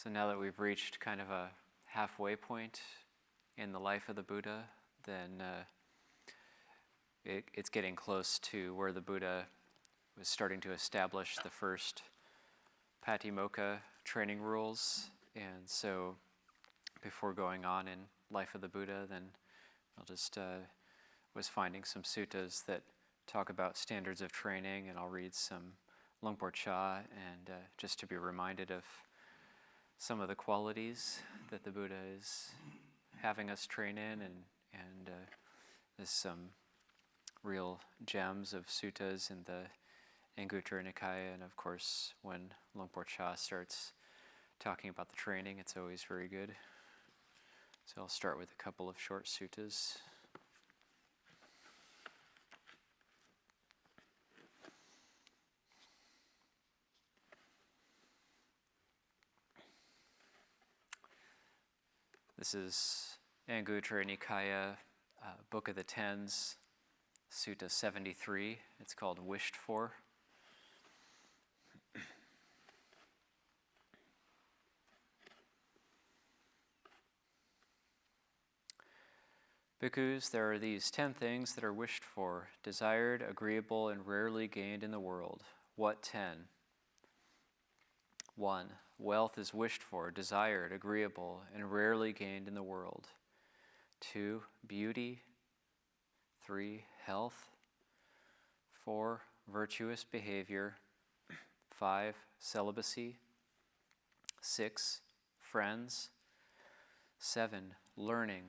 So now that we've reached kind of a halfway point in the life of the Buddha, then it's getting close to where the Buddha was starting to establish the first Patimokkha training rules. And so before going on in life of the Buddha, then I'll just was finding some suttas that talk about standards of training, and I'll read some Luangpo Cha, and just to be reminded of some of the qualities that the Buddha is having us train in, and there's some real gems of suttas in the Anguttara Nikaya, and of course when Luangpo Cha starts talking about the training, it's always very good. So I'll start with a couple of short suttas. This is Anguttara Nikaya, Book of the Tens, Sutta 73. It's called Wished For. Bhikkhus, there are these 10 things that are wished for, desired, agreeable, and rarely gained in the world. What 10? 1. Wealth is wished for, desired, agreeable, and rarely gained in the world. 2. Beauty. 3. Health. 4. Virtuous behavior. 5. Celibacy. 6. Friends. 7. Learning.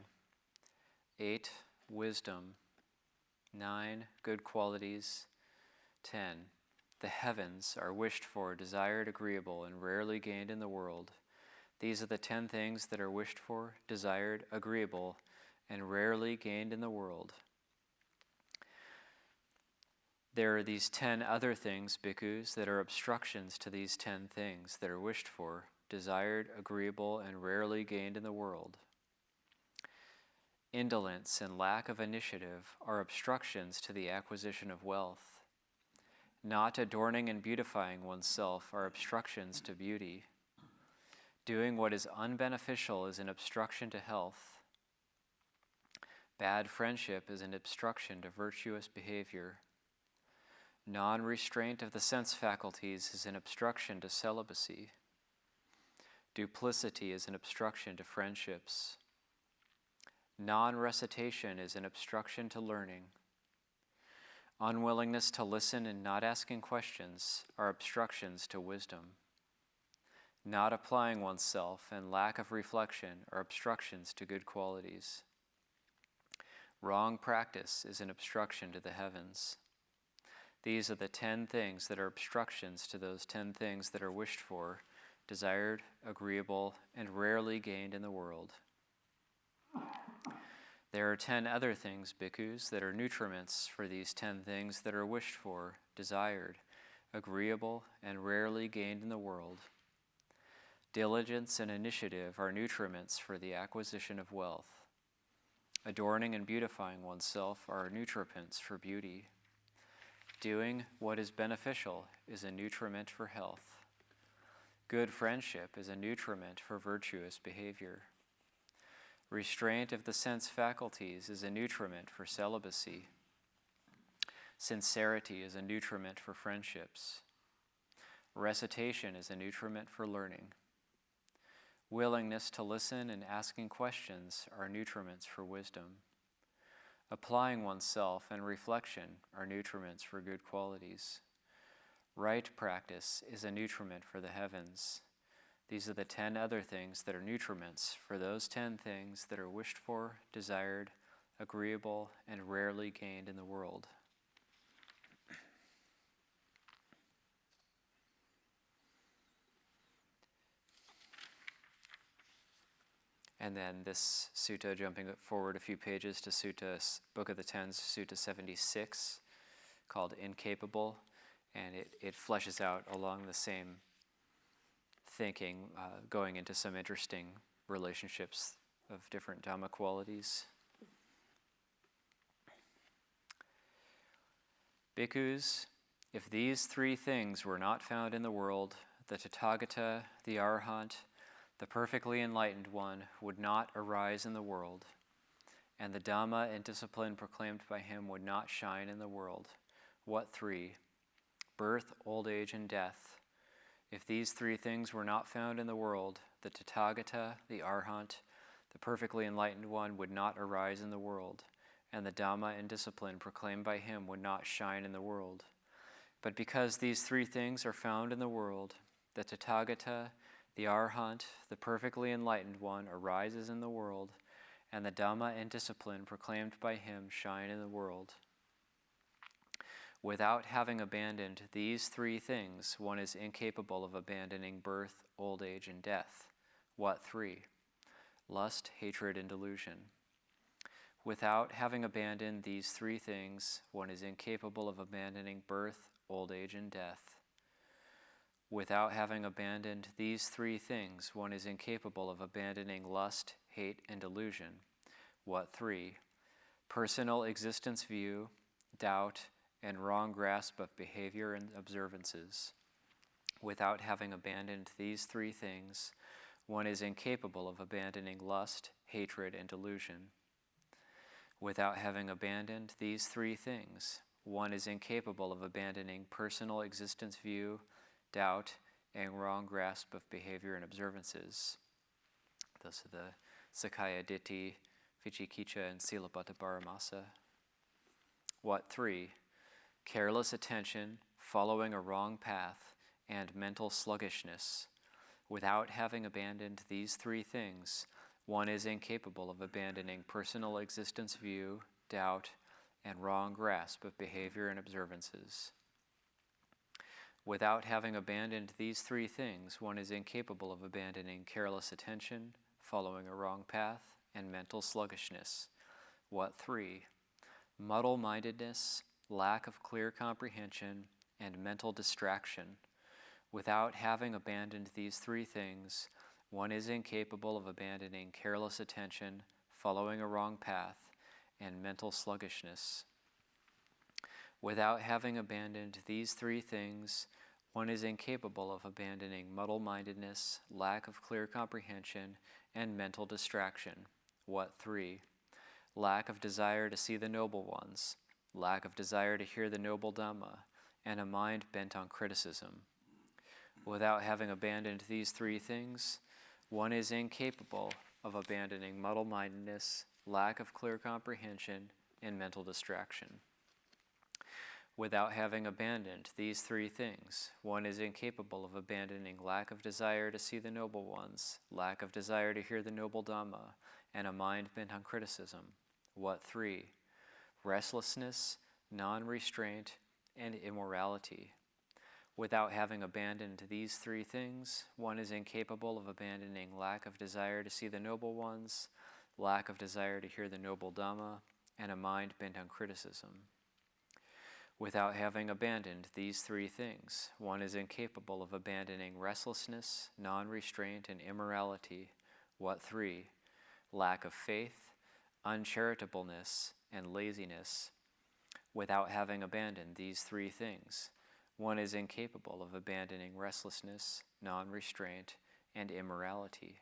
8. Wisdom. 9. Good qualities. 10. The heavens are wished for, desired, agreeable, and rarely gained in the world. These are the 10 things that are wished for, desired, agreeable, and rarely gained in the world. There are these 10 other things, bhikkhus, that are obstructions to these 10 things that are wished for, desired, agreeable, and rarely gained in the world. Indolence and lack of initiative are obstructions to the acquisition of wealth. Not adorning and beautifying oneself are obstructions to beauty. Doing what is unbeneficial is an obstruction to health. Bad friendship is an obstruction to virtuous behavior. Non-restraint of the sense faculties is an obstruction to celibacy. Duplicity is an obstruction to friendships. Non-recitation is an obstruction to learning. Unwillingness to listen and not asking questions are obstructions to wisdom. Not applying oneself and lack of reflection are obstructions to good qualities. Wrong practice is an obstruction to the heavens. These are the 10 things that are obstructions to those 10 things that are wished for, desired, agreeable, and rarely gained in the world. There are 10 other things, bhikkhus, that are nutriments for these 10 things that are wished for, desired, agreeable, and rarely gained in the world. Diligence and initiative are nutriments for the acquisition of wealth. Adorning and beautifying oneself are nutriments for beauty. Doing what is beneficial is a nutriment for health. Good friendship is a nutriment for virtuous behavior. Restraint of the sense faculties is a nutriment for celibacy. Sincerity is a nutriment for friendships. Recitation is a nutriment for learning. Willingness to listen and asking questions are nutriments for wisdom. Applying oneself and reflection are nutriments for good qualities. Right practice is a nutriment for the heavens. These are the 10 other things that are nutriments for those 10 things that are wished for, desired, agreeable, and rarely gained in the world. And then this sutta, jumping forward a few pages to Sutta, Book of the Tens, Sutta 76, called Incapable, and it fleshes out along the same thinking, going into some interesting relationships of different Dhamma qualities. Bhikkhus, if these 3 things were not found in the world, the Tathagata, the Arahant, the perfectly enlightened one would not arise in the world, and the Dhamma and discipline proclaimed by him would not shine in the world, what three? Birth, old age, and death. If these three things were not found in the world, the Tathagata, the Arhat, the perfectly enlightened one would not arise in the world, and the Dhamma and discipline proclaimed by him would not shine in the world. But because these three things are found in the world, the Tathagata, the Arhat, the perfectly enlightened one arises in the world, and the Dhamma and discipline proclaimed by him shine in the world. Without having abandoned these three things, one is incapable of abandoning birth, old age, and death. What three? Lust, hatred, and delusion. Without having abandoned these three things, one is incapable of abandoning birth, old age, and death. Without having abandoned these three things, one is incapable of abandoning lust, hate, and delusion. What three? Personal existence view, doubt, and wrong grasp of behavior and observances. Without having abandoned these three things, one is incapable of abandoning lust, hatred, and delusion. Without having abandoned these three things, one is incapable of abandoning personal existence view, doubt, and wrong grasp of behavior and observances. Those are the Sakaya Ditti, Vicikiccha, and Silabbata Paramasa. What three? Careless attention, following a wrong path, and mental sluggishness. Without having abandoned these three things, one is incapable of abandoning personal existence view, doubt, and wrong grasp of behavior and observances. Without having abandoned these three things, one is incapable of abandoning careless attention, following a wrong path, and mental sluggishness. What three? Muddle-mindedness, lack of clear comprehension, and mental distraction. Without having abandoned these three things, one is incapable of abandoning careless attention, following a wrong path, and mental sluggishness. Without having abandoned these three things, one is incapable of abandoning muddle-mindedness, lack of clear comprehension, and mental distraction. What three? Lack of desire to see the noble ones, lack of desire to hear the noble Dhamma, and a mind bent on criticism. Without having abandoned these three things, one is incapable of abandoning muddle-mindedness, lack of clear comprehension, and mental distraction. Without having abandoned these three things, one is incapable of abandoning lack of desire to see the noble ones, lack of desire to hear the noble Dhamma, and a mind bent on criticism. What three? Restlessness, non-restraint, and immorality. Without having abandoned these three things, one is incapable of abandoning lack of desire to see the noble ones, lack of desire to hear the noble Dhamma, and a mind bent on criticism. Without having abandoned these three things, one is incapable of abandoning restlessness, non-restraint, and immorality. What three? Lack of faith, uncharitableness, and laziness. Without having abandoned these three things, one is incapable of abandoning restlessness, non-restraint, and immorality.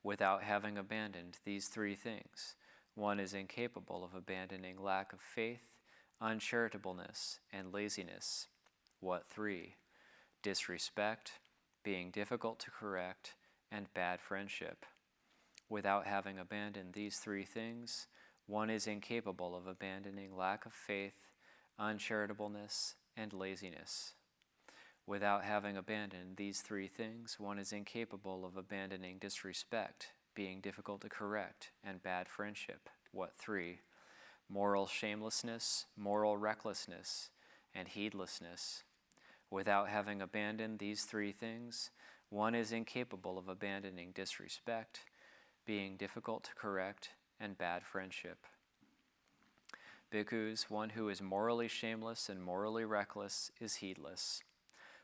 Without having abandoned these three things, one is incapable of abandoning lack of faith, uncharitableness, and laziness. What three? Disrespect, being difficult to correct, and bad friendship. Without having abandoned these three things, one is incapable of abandoning lack of faith, uncharitableness, and laziness. Without having abandoned these three things, one is incapable of abandoning disrespect, being difficult to correct, and bad friendship. What three? Moral shamelessness, moral recklessness, and heedlessness. Without having abandoned these three things, one is incapable of abandoning disrespect, being difficult to correct, and bad friendship. Bhikkhus, one who is morally shameless and morally reckless is heedless.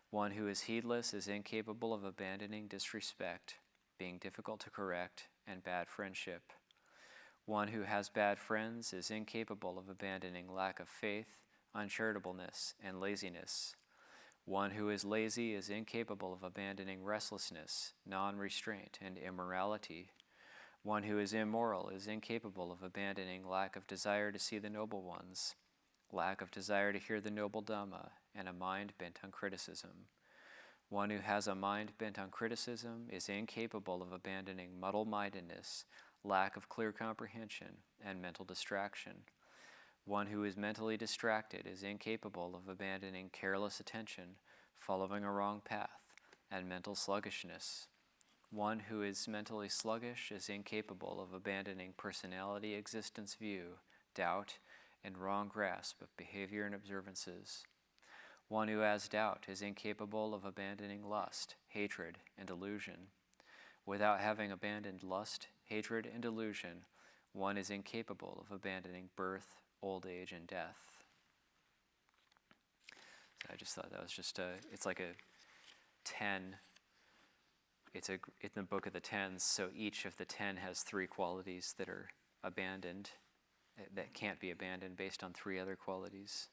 One who is heedless is incapable of abandoning disrespect, being difficult to correct, and bad friendship. One who has bad friends is incapable of abandoning lack of faith, uncharitableness, and laziness. One who is lazy is incapable of abandoning restlessness, non-restraint, and immorality. One who is immoral is incapable of abandoning lack of desire to see the noble ones, lack of desire to hear the noble Dhamma, and a mind bent on criticism. One who has a mind bent on criticism is incapable of abandoning muddle-mindedness, lack of clear comprehension, and mental distraction. One who is mentally distracted is incapable of abandoning careless attention, following a wrong path, and mental sluggishness. One who is mentally sluggish is incapable of abandoning personality existence view, doubt, and wrong grasp of behavior and observances. One who has doubt is incapable of abandoning lust, hatred, and delusion. Without having abandoned lust, hatred, and delusion, one is incapable of abandoning birth, old age, and death. So I just thought that was just it's like a 10. It's in the Book of the Tens, so each of the 10 has 3 qualities that are abandoned, that can't be abandoned based on 3 other qualities.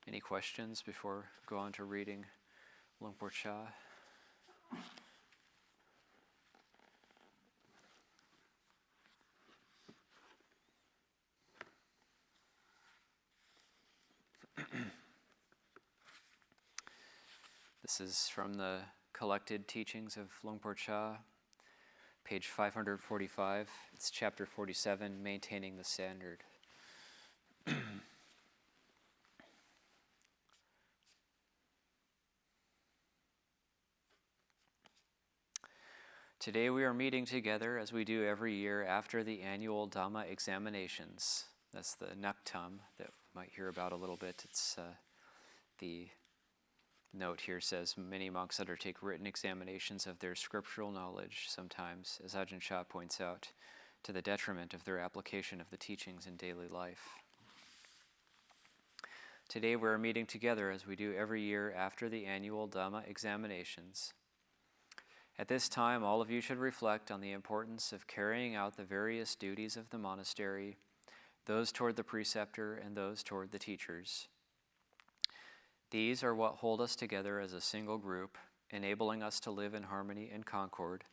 Any questions before we go on to reading Lumpur Cha? This is from the Collected Teachings of Lumpur Cha, page 545. It's chapter 47, Maintaining the Standard. Today we are meeting together as we do every year after the annual Dhamma examinations. That's the Naktam that we might hear about a little bit. It's the note here says, many monks undertake written examinations of their scriptural knowledge, sometimes, as Ajahn Chah points out, to the detriment of their application of the teachings in daily life. Today we are meeting together as we do every year after the annual Dhamma examinations. At this time, all of you should reflect on the importance of carrying out the various duties of the monastery, those toward the preceptor and those toward the teachers. These are what hold us together as a single group, enabling us to live in harmony and concord.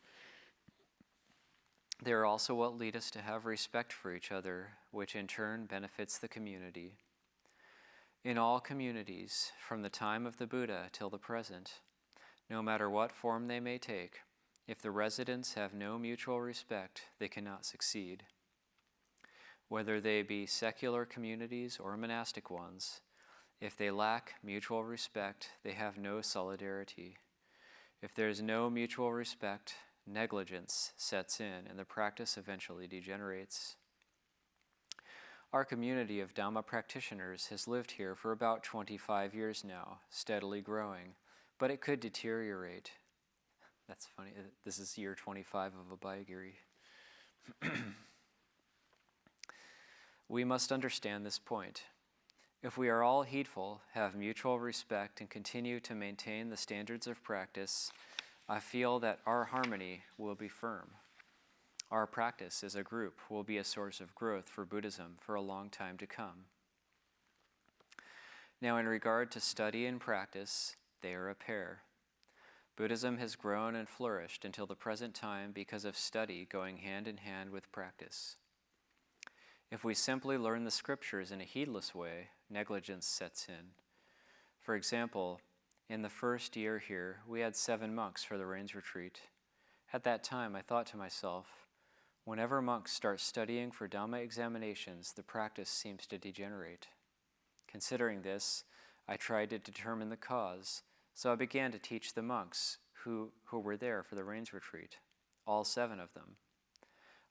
They are also what lead us to have respect for each other, which in turn benefits the community. In all communities, from the time of the Buddha till the present, no matter what form they may take, if the residents have no mutual respect, they cannot succeed. Whether they be secular communities or monastic ones, if they lack mutual respect, they have no solidarity. If there is no mutual respect, negligence sets in and the practice eventually degenerates. Our community of Dhamma practitioners has lived here for about 25 years now, steadily growing, but it could deteriorate. That's funny. This is year 25 of Abhayagiri. We must understand this point. If we are all heedful, have mutual respect, and continue to maintain the standards of practice, I feel that our harmony will be firm. Our practice as a group will be a source of growth for Buddhism for a long time to come. Now, in regard to study and practice, they are a pair. Buddhism has grown and flourished until the present time because of study going hand in hand with practice. If we simply learn the scriptures in a heedless way, negligence sets in. For example, in the first year here, we had 7 monks for the rains retreat. At that time, I thought to myself, whenever monks start studying for Dhamma examinations, the practice seems to degenerate. Considering this, I tried to determine the cause, so I began to teach the monks who were there for the rains retreat, all 7 of them.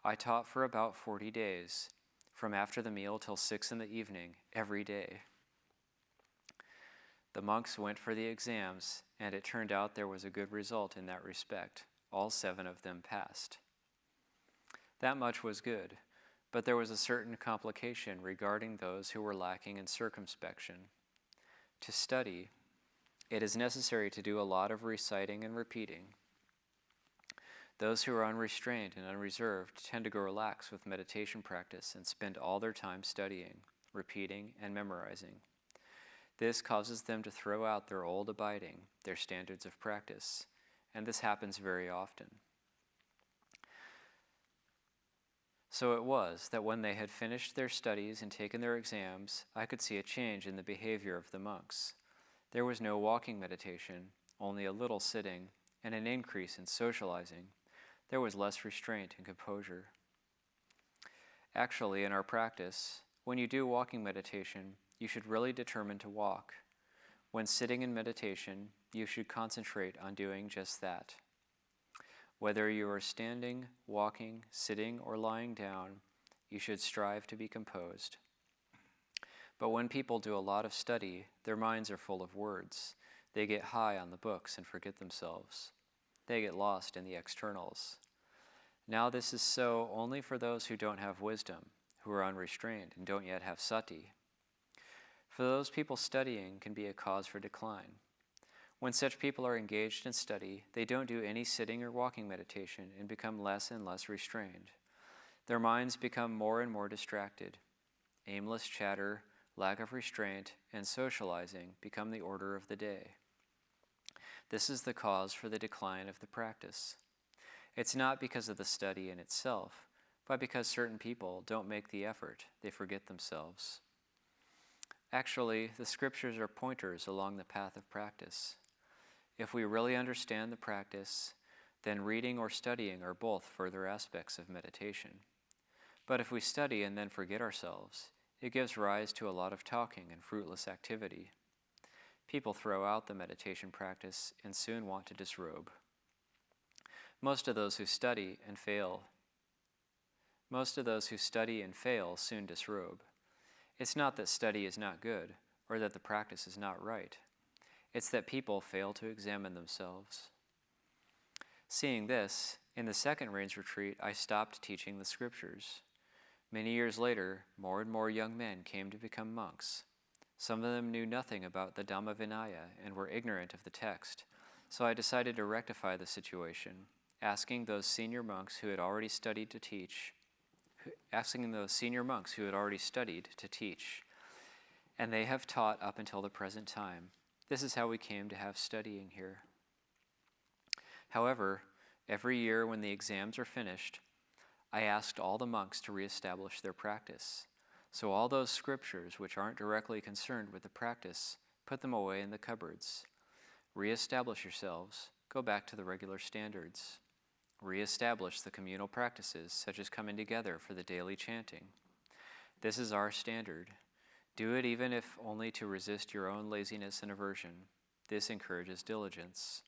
I taught for about 40 days, from after the meal till 6 in the evening, every day. The monks went for the exams, and it turned out there was a good result in that respect. All 7 of them passed. That much was good, but there was a certain complication regarding those who were lacking in circumspection. To study, it is necessary to do a lot of reciting and repeating. Those who are unrestrained and unreserved tend to grow lax with meditation practice and spend all their time studying, repeating, and memorizing. This causes them to throw out their old abiding, their standards of practice, and this happens very often. So it was that when they had finished their studies and taken their exams, I could see a change in the behavior of the monks. There was no walking meditation, only a little sitting, and an increase in socializing. There was less restraint and composure. Actually, in our practice, when you do walking meditation, you should really determine to walk. When sitting in meditation, you should concentrate on doing just that. Whether you are standing, walking, sitting, or lying down, you should strive to be composed. But when people do a lot of study, their minds are full of words. They get high on the books and forget themselves. They get lost in the externals. Now this is so only for those who don't have wisdom, who are unrestrained and don't yet have sati. For those people, studying can be a cause for decline. When such people are engaged in study, they don't do any sitting or walking meditation and become less and less restrained. Their minds become more and more distracted. Aimless chatter, lack of restraint, and socializing become the order of the day. This is the cause for the decline of the practice. It's not because of the study in itself, but because certain people don't make the effort, they forget themselves. Actually, the scriptures are pointers along the path of practice. If we really understand the practice, then reading or studying are both further aspects of meditation. But if we study and then forget ourselves, it gives rise to a lot of talking and fruitless activity. People throw out the meditation practice and soon want to disrobe. Most of those who study and fail soon disrobe. It's not that study is not good or that the practice is not right. It's that people fail to examine themselves. Seeing this, in the second rains retreat, I stopped teaching the scriptures. Many years later, more and more young men came to become monks. Some of them knew nothing about the Dhamma Vinaya and were ignorant of the text, so I decided to rectify the situation, asking those senior monks who had already studied to teach, and they have taught up until the present time. This is how we came to have studying here. However, every year when the exams are finished, I asked all the monks to reestablish their practice. So all those scriptures which aren't directly concerned with the practice, put them away in the cupboards. Reestablish yourselves, go back to the regular standards. Reestablish the communal practices, such as coming together for the daily chanting. This is our standard. Do it even if only to resist your own laziness and aversion. This encourages diligence.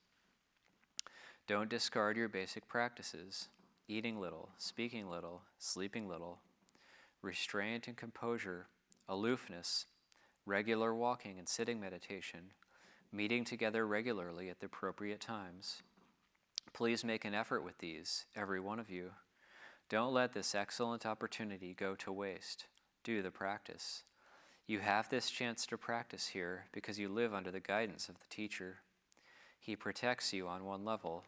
Don't discard your basic practices: eating little, speaking little, sleeping little, restraint and composure, aloofness, regular walking and sitting meditation, meeting together regularly at the appropriate times. Please make an effort with these, every one of you. Don't let this excellent opportunity go to waste. Do the practice. You have this chance to practice here because you live under the guidance of the teacher. He protects you on one level,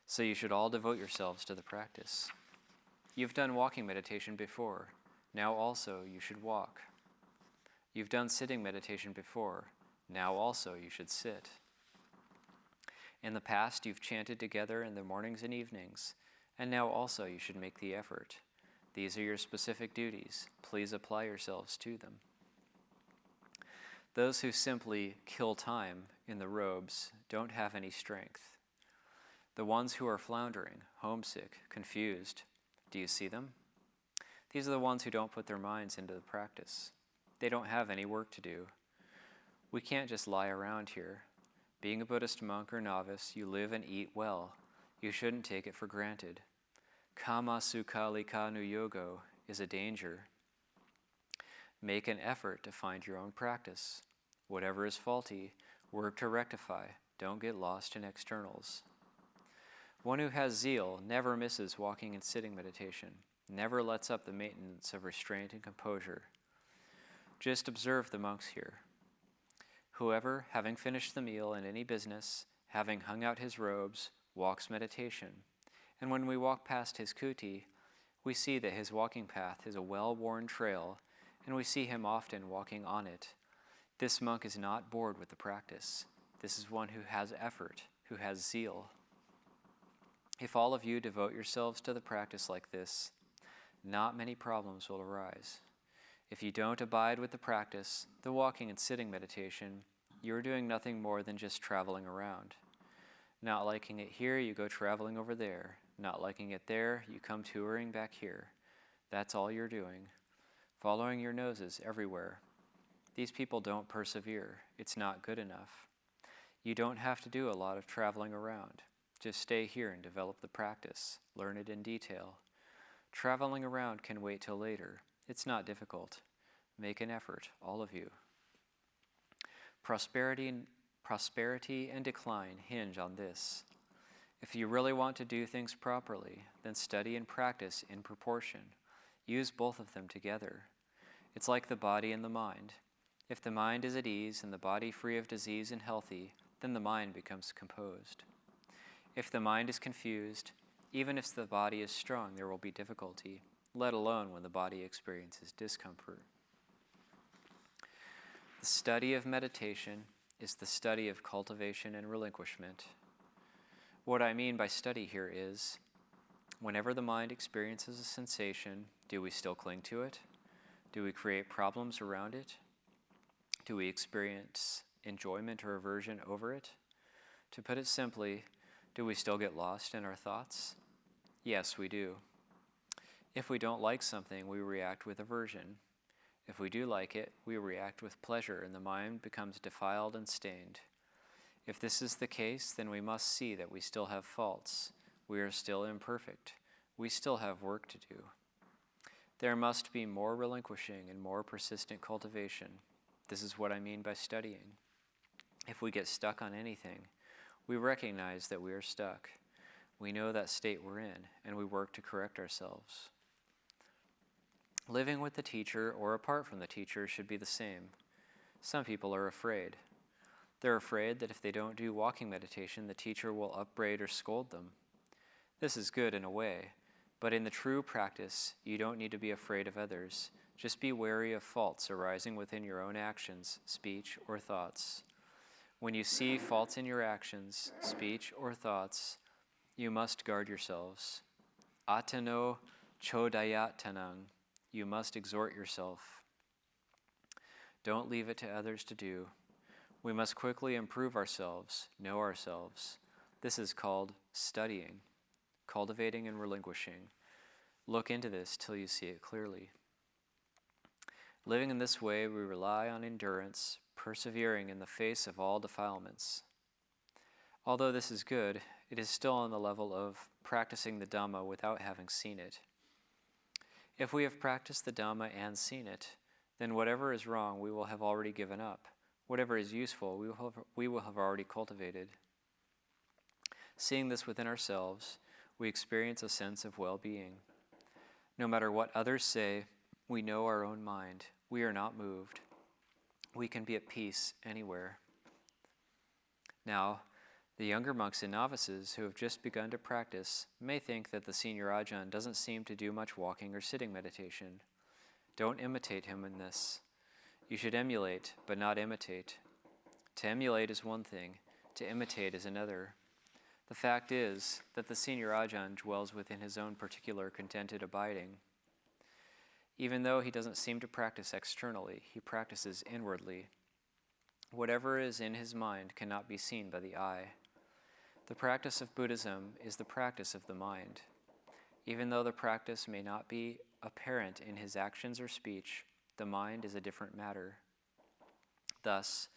so you should all devote yourselves to the practice. You've done walking meditation before. Now also you should walk. You've done sitting meditation before. Now also you should sit. In the past you've chanted together in the mornings and evenings, and now also you should make the effort. These are your specific duties. Please apply yourselves to them. Those who simply kill time in the robes don't have any strength. The ones who are floundering, homesick, confused, do you see them? These are the ones who don't put their minds into the practice. They don't have any work to do. We can't just lie around here. Being a Buddhist monk or novice, you live and eat well. You shouldn't take it for granted. Kama sukha lika nu yogo is a danger. Make an effort to find your own practice. Whatever is faulty, work to rectify. Don't get lost in externals. One who has zeal never misses walking and sitting meditation, never lets up the maintenance of restraint and composure. Just observe the monks here. Whoever, having finished the meal and any business, having hung out his robes, walks meditation. And when we walk past his kuti, we see that his walking path is a well-worn trail, and we see him often walking on it. This monk is not bored with the practice. This is one who has effort, who has zeal. If all of you devote yourselves to the practice like this, not many problems will arise. If you don't abide with the practice, the walking and sitting meditation, you're doing nothing more than just traveling around. Not liking it here, you go traveling over there. Not liking it there, you come touring back here. That's all you're doing, following your noses everywhere. These people don't persevere. It's not good enough. You don't have to do a lot of traveling around. Just stay here and develop the practice. Learn it in detail. Traveling around can wait till later. It's not difficult. Make an effort, all of you. Prosperity and decline hinge on this. If you really want to do things properly, then study and practice in proportion. Use both of them together. It's like the body and the mind. If the mind is at ease and the body free of disease and healthy, then the mind becomes composed. If the mind is confused, even if the body is strong, there will be difficulty, let alone when the body experiences discomfort. The study of meditation is the study of cultivation and relinquishment. What I mean by study here is, whenever the mind experiences a sensation, do we still cling to it? Do we create problems around it? Do we experience enjoyment or aversion over it? To put it simply, do we still get lost in our thoughts? Yes, we do. If we don't like something, we react with aversion. If we do like it, we react with pleasure, and the mind becomes defiled and stained. If this is the case, then we must see that we still have faults. We are still imperfect. We still have work to do. There must be more relinquishing and more persistent cultivation. This is what I mean by studying. If we get stuck on anything, we recognize that we are stuck. We know that state we're in, and we work to correct ourselves. Living with the teacher or apart from the teacher should be the same. Some people are afraid. They're afraid that if they don't do walking meditation, the teacher will upbraid or scold them. This is good in a way, but in the true practice, you don't need to be afraid of others. Just be wary of faults arising within your own actions, speech, or thoughts. When you see faults in your actions, speech, or thoughts, you must guard yourselves. Atano chodayatanang. You must exhort yourself. Don't leave it to others to do. We must quickly improve ourselves, know ourselves. This is called studying, cultivating and relinquishing. Look into this till you see it clearly. Living in this way, we rely on endurance, persevering in the face of all defilements. Although this is good, it is still on the level of practicing the Dhamma without having seen it. If we have practiced the Dhamma and seen it, then whatever is wrong we will have already given up. Whatever is useful we will have already cultivated. Seeing this within ourselves, we experience a sense of well-being. No matter what others say, we know our own mind. We are not moved. We can be at peace anywhere. Now, the younger monks and novices who have just begun to practice may think that the senior Ajahn doesn't seem to do much walking or sitting meditation. Don't imitate him in this. You should emulate, but not imitate. To emulate is one thing, to imitate is another. The fact is that the senior Ajahn dwells within his own particular contented abiding. Even though he doesn't seem to practice externally, he practices inwardly. Whatever is in his mind cannot be seen by the eye. The practice of Buddhism is the practice of the mind. Even though the practice may not be apparent in his actions or speech, the mind is a different matter. Thus,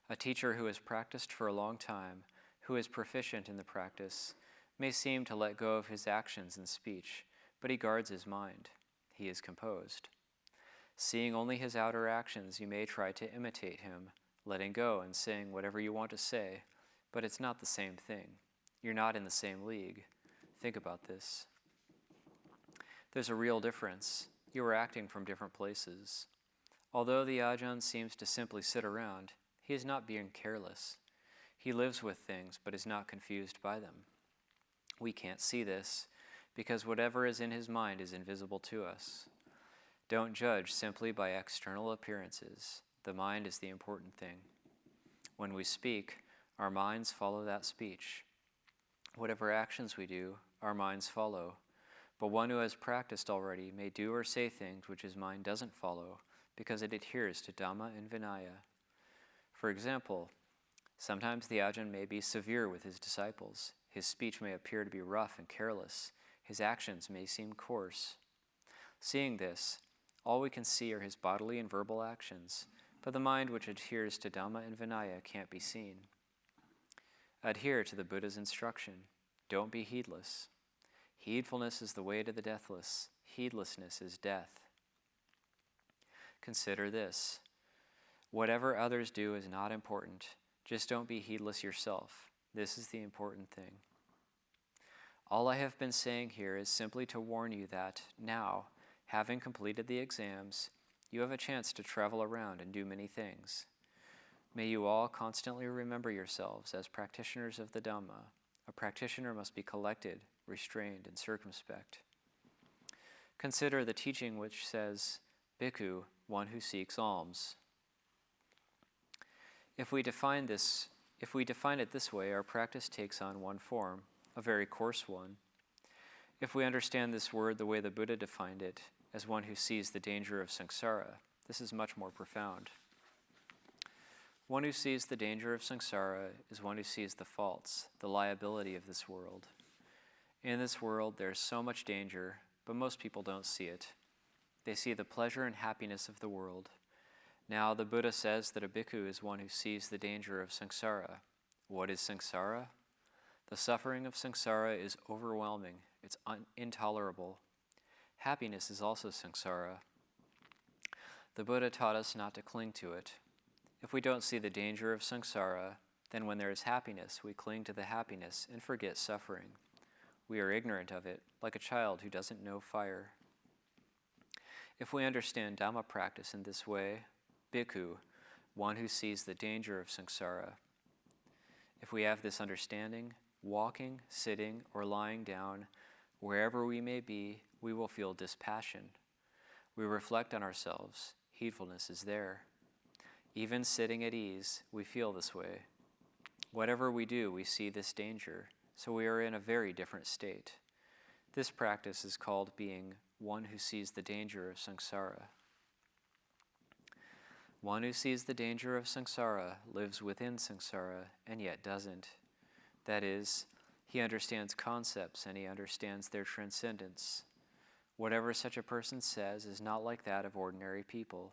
a teacher who has practiced for a long time, who is proficient in the practice, may seem to let go of his actions and speech, but he guards his mind. He is composed. Seeing only his outer actions, you may try to imitate him, letting go and saying whatever you want to say, but it's not the same thing. You're not in the same league. Think about this. There's a real difference. You are acting from different places. Although the Ajahn seems to simply sit around, he is not being careless. He lives with things, but is not confused by them. We can't see this, because whatever is in his mind is invisible to us. Don't judge simply by external appearances. The mind is the important thing. When we speak, our minds follow that speech. Whatever actions we do, our minds follow. But one who has practiced already may do or say things which his mind doesn't follow, because it adheres to Dhamma and Vinaya. For example, sometimes the Ajahn may be severe with his disciples. His speech may appear to be rough and careless. His actions may seem coarse. Seeing this, all we can see are his bodily and verbal actions, but the mind which adheres to Dhamma and Vinaya can't be seen. Adhere to the Buddha's instruction. Don't be heedless. Heedfulness is the way to the deathless. Heedlessness is death. Consider this. Whatever others do is not important. Just don't be heedless yourself. This is the important thing. All I have been saying here is simply to warn you that now, having completed the exams, you have a chance to travel around and do many things. May you all constantly remember yourselves as practitioners of the Dhamma. A practitioner must be collected, restrained, and circumspect. Consider the teaching which says, Bhikkhu, one who seeks alms. If we define it this way, our practice takes on one form, a very coarse one. If we understand this word the way the Buddha defined it, as one who sees the danger of samsara, this is much more profound. One who sees the danger of samsara is one who sees the faults, the liability of this world. In this world, there is so much danger, but most people don't see it. They see the pleasure and happiness of the world. Now, the Buddha says that a bhikkhu is one who sees the danger of samsara. What is samsara? The suffering of samsara is overwhelming. It's intolerable. Happiness is also samsara. The Buddha taught us not to cling to it. If we don't see the danger of samsara, then when there is happiness, we cling to the happiness and forget suffering. We are ignorant of it, like a child who doesn't know fire. If we understand Dhamma practice in this way, bhikkhu, one who sees the danger of samsara. If we have this understanding, walking, sitting, or lying down, wherever we may be, we will feel dispassion. We reflect on ourselves. Heedfulness is there. Even sitting at ease, we feel this way. Whatever we do, we see this danger, so we are in a very different state. This practice is called being one who sees the danger of samsara. One who sees the danger of samsara lives within samsara and yet doesn't. That is, he understands concepts and he understands their transcendence. Whatever such a person says is not like that of ordinary people.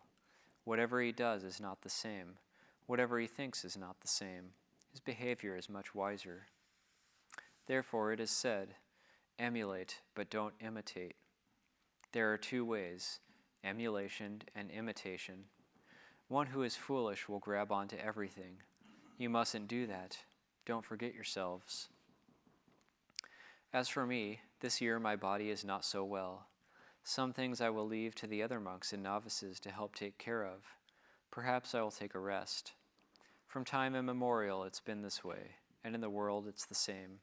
Whatever he does is not the same. Whatever he thinks is not the same. His behavior is much wiser. Therefore it is said, emulate, but don't imitate. There are two ways, emulation and imitation. One who is foolish will grab onto everything. You mustn't do that. Don't forget yourselves. As for me, this year my body is not so well. Some things I will leave to the other monks and novices to help take care of. Perhaps I will take a rest. From time immemorial it's been this way, and in the world it's the same.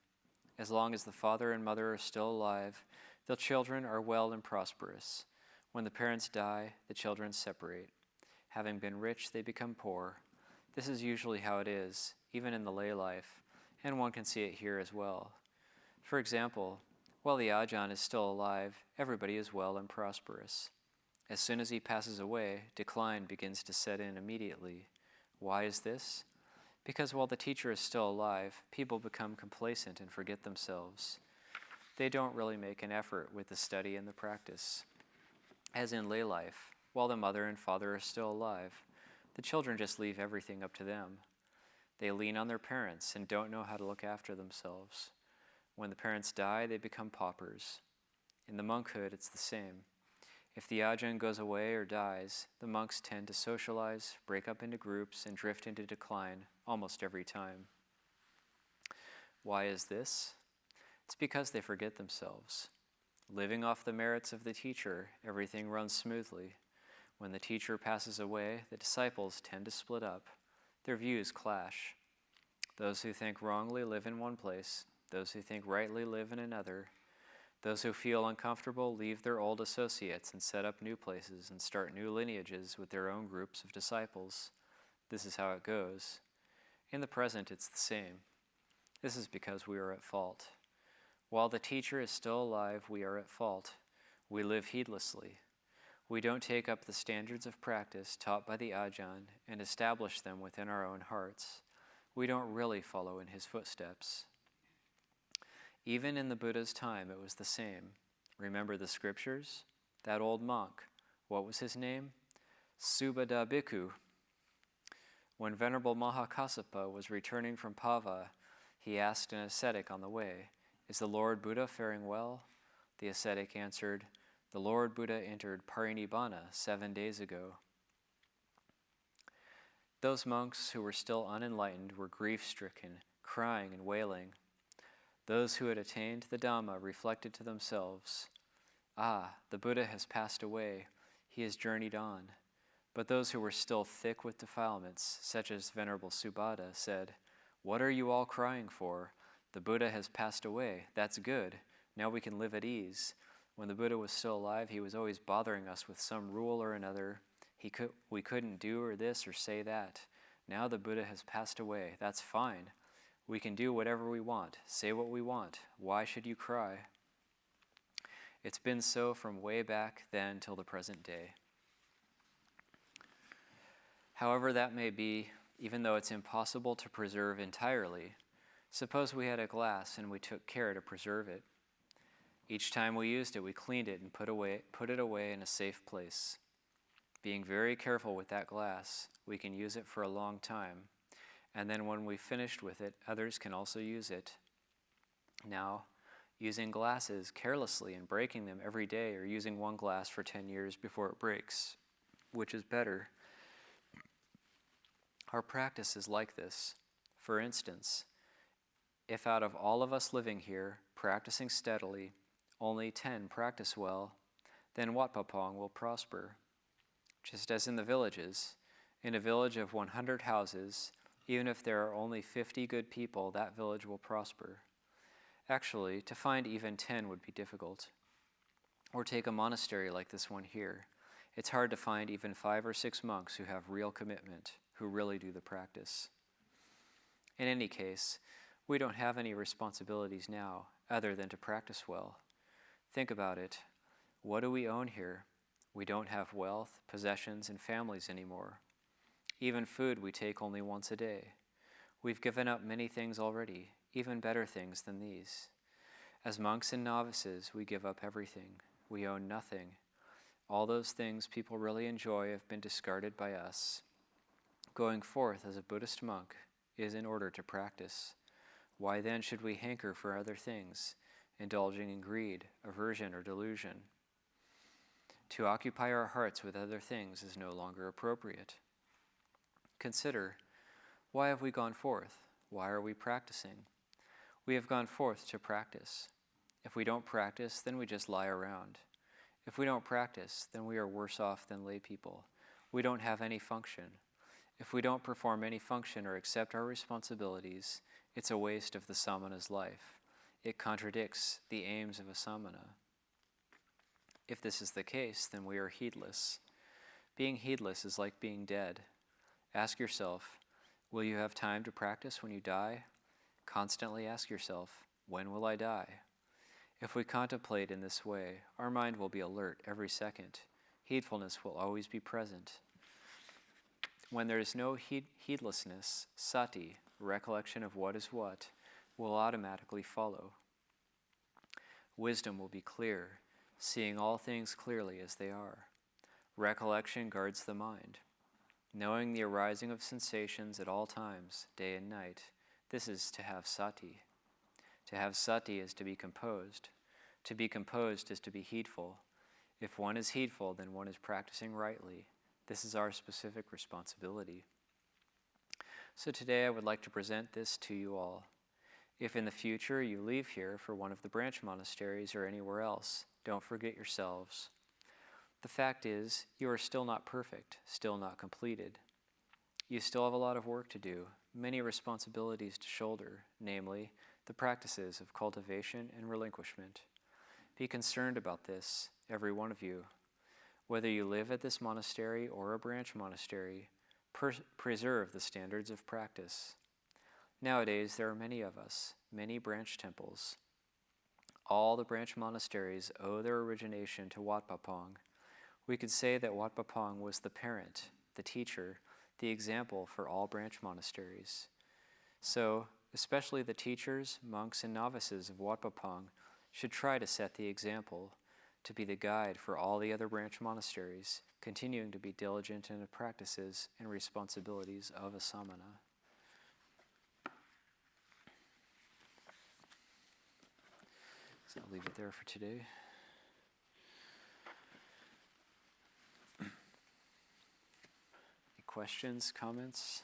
As long as the father and mother are still alive, the children are well and prosperous. When the parents die, the children separate. Having been rich, they become poor. This is usually how it is, even in the lay life, and one can see it here as well. For example, while the Ajahn is still alive, everybody is well and prosperous. As soon as he passes away, decline begins to set in immediately. Why is this? Because while the teacher is still alive, people become complacent and forget themselves. They don't really make an effort with the study and the practice. As in lay life, while the mother and father are still alive, the children just leave everything up to them. They lean on their parents and don't know how to look after themselves. When the parents die, they become paupers. In the monkhood, it's the same. If the Ajahn goes away or dies, the monks tend to socialize, break up into groups, and drift into decline almost every time. Why is this? It's because they forget themselves. Living off the merits of the teacher, everything runs smoothly. When the teacher passes away, the disciples tend to split up. Their views clash. Those who think wrongly live in one place. Those who think rightly live in another. Those who feel uncomfortable leave their old associates and set up new places and start new lineages with their own groups of disciples. This is how it goes. In the present, it's the same. This is because we are at fault. While the teacher is still alive, we are at fault. We live heedlessly. We don't take up the standards of practice taught by the Ajahn and establish them within our own hearts. We don't really follow in his footsteps. Even in the Buddha's time, it was the same. Remember the scriptures? That old monk, what was his name? Subhada Bhikkhu. When Venerable Mahakassapa was returning from Pava, he asked an ascetic on the way, "Is the Lord Buddha faring well?" The ascetic answered, "The Lord Buddha entered Parinibbana 7 days ago." Those monks who were still unenlightened were grief-stricken, crying and wailing. Those who had attained the Dhamma reflected to themselves, "Ah, the Buddha has passed away. He has journeyed on." But those who were still thick with defilements, such as Venerable Subhada, said, "What are you all crying for? The Buddha has passed away. That's good. Now we can live at ease. When the Buddha was still alive, he was always bothering us with some rule or another. We couldn't do or this or say that. Now the Buddha has passed away. That's fine. We can do whatever we want, say what we want. Why should you cry?" It's been so from way back then till the present day. However that may be, even though it's impossible to preserve entirely, suppose we had a glass and we took care to preserve it. Each time we used it, we cleaned it and put it away in a safe place. Being very careful with that glass, we can use it for a long time, and then when we've finished with it, others can also use it. Now, using glasses carelessly and breaking them every day, or using one glass for 10 years before it breaks, which is better? Our practice is like this. For instance, if out of all of us living here, practicing steadily, only 10 practice well, then Wat Papong will prosper. Just as in the villages, in a village of 100 houses, even if there are only 50 good people, that village will prosper. Actually, to find even 10 would be difficult. Or take a monastery like this one here. It's hard to find even 5 or 6 monks who have real commitment, who really do the practice. In any case, we don't have any responsibilities now, other than to practice well. Think about it. What do we own here? We don't have wealth, possessions, and families anymore. Even food we take only once a day. We've given up many things already, even better things than these. As monks and novices, we give up everything. We own nothing. All those things people really enjoy have been discarded by us. Going forth as a Buddhist monk is in order to practice. Why then should we hanker for other things, indulging in greed, aversion, or delusion? To occupy our hearts with other things is no longer appropriate. Consider, why have we gone forth? Why are we practicing? We have gone forth to practice. If we don't practice, then we just lie around. If we don't practice, then we are worse off than lay people. We don't have any function. If we don't perform any function or accept our responsibilities, it's a waste of the samana's life. It contradicts the aims of a samana. If this is the case, then we are heedless. Being heedless is like being dead. Ask yourself, will you have time to practice when you die? Constantly ask yourself, when will I die? If we contemplate in this way, our mind will be alert every second. Heedfulness will always be present. When there is no heedlessness, sati, recollection of what is what, will automatically follow. Wisdom will be clear, seeing all things clearly as they are. Recollection guards the mind. Knowing the arising of sensations at all times, day and night, this is to have sati. To have sati is to be composed. To be composed is to be heedful. If one is heedful, then one is practicing rightly. This is our specific responsibility. So today I would like to present this to you all. If in the future you leave here for one of the branch monasteries or anywhere else, don't forget yourselves. The fact is, you are still not perfect, still not completed. You still have a lot of work to do, many responsibilities to shoulder, namely, the practices of cultivation and relinquishment. Be concerned about this, every one of you. Whether you live at this monastery or a branch monastery, preserve the standards of practice. Nowadays, there are many of us, many branch temples. All the branch monasteries owe their origination to Wat Pah Pong. We could say that Wat Pah Pong was the parent, the teacher, the example for all branch monasteries. So, especially the teachers, monks, and novices of Wat Pah Pong should try to set the example, to be the guide for all the other branch monasteries, continuing to be diligent in the practices and responsibilities of a samana. So I'll leave it there for today. Any questions, comments?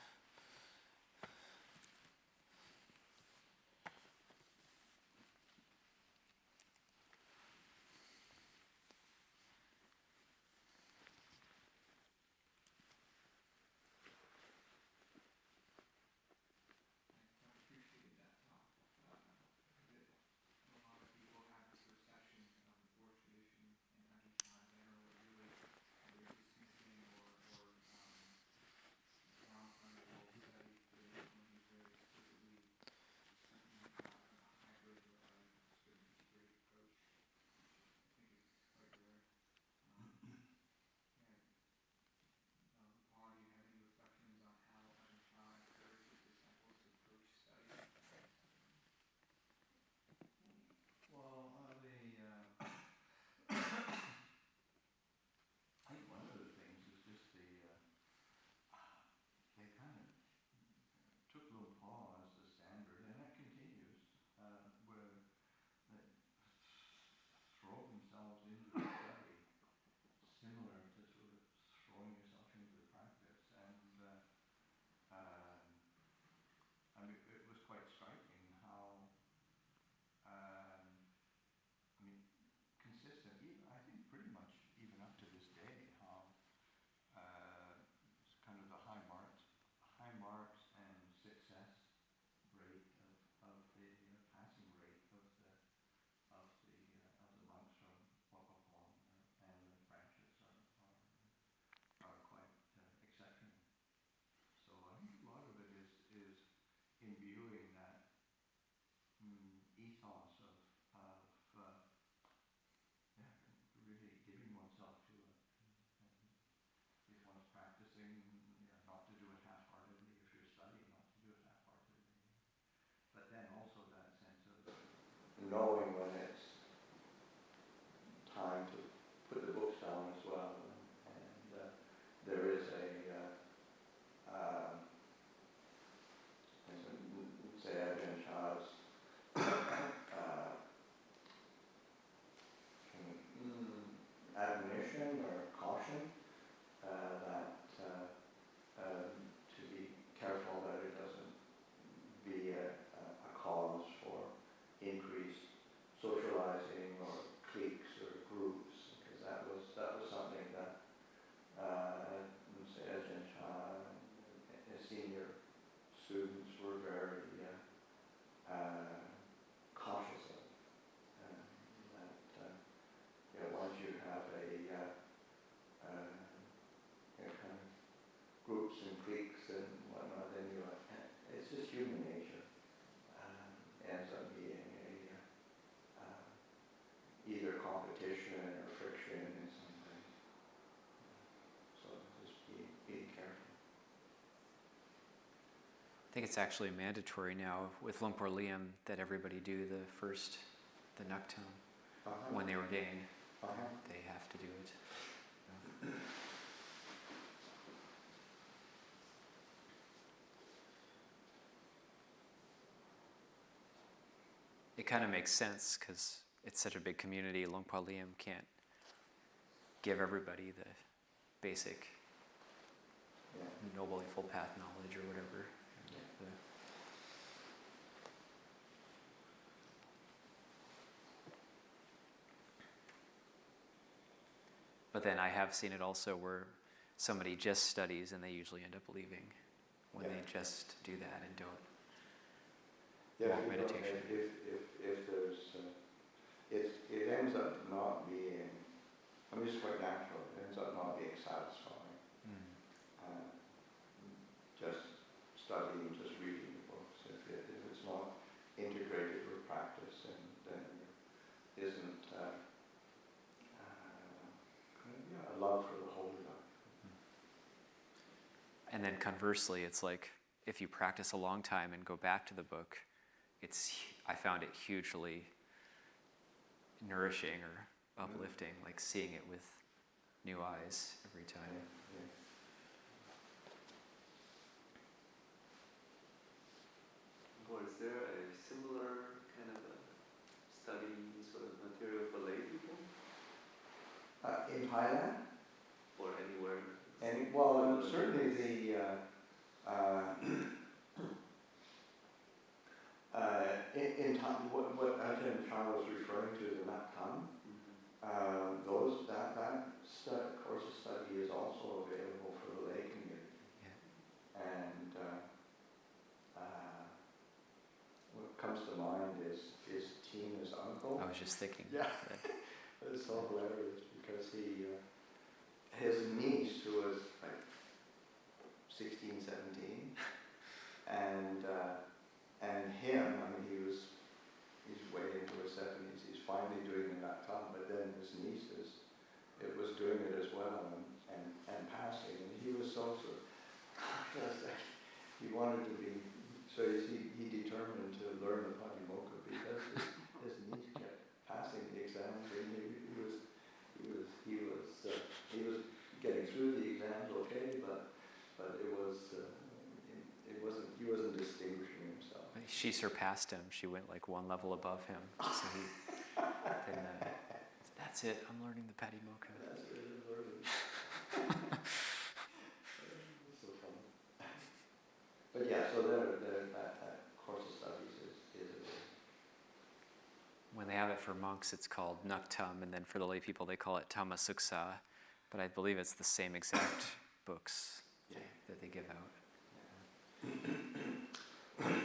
Knowing when it's time to put the books down as well. And there is say Ajahn Chah's admonition or caution that to be careful that it doesn't be a cause for increased socializing or cliques or groups, because that was something that say Ajahn Chah and his senior students were very cautious of. That once you have a kind of groups and cliques and whatnot, then it's just human nature. Ends up being either competition or friction in some way. So just be careful. I think it's actually mandatory now with Luang Por Liam that everybody do the Nuktam when they ordain. They have to do it. It kind of makes sense because it's such a big community. Luang Por Liam can't give everybody the basic Noble Eightfold Path knowledge or whatever. But then I have seen it also where somebody just studies and they usually end up leaving when they just do that and don't Yeah, walk meditation. if there's, it ends up not being, I mean, it's quite natural, it ends up not being satisfying. Just studying, just reading the books. If it's not integrated with practice, then there isn't a love for the holy life. And then conversely, it's like if you practice a long time and go back to the book, I found it hugely nourishing or uplifting, like seeing it with new eyes every time. Yeah. Or is there a similar kind of a study sort of material for lay people? In Thailand? Or anywhere? Well, certainly the what Ajahn Chah was referring to, the Naktam, that course of study is also available for the lay community. Yeah. And what comes to mind is Tina's uncle. I was just thinking. Yeah. It's so hilarious because his niece, who was like 16, 17, and him, I mean, he's way into his 70s, he's finally doing the Naktam, but then his niece was doing it as well and passing, and he was so he wanted to be, so he determined to learn the Patimokkha because his niece kept passing the exams, and he was getting through the exams okay, but he wasn't distinguishing himself. She surpassed him. She went like one level above him. So that's it. I'm learning the Patimokkha. That's it, I'm learning. So funny. But yeah, so that course of studies is When they have it for monks, it's called Naktam, and then for the lay people, they call it Tamasuksa. But I believe it's the same exact books that they give out. Yeah.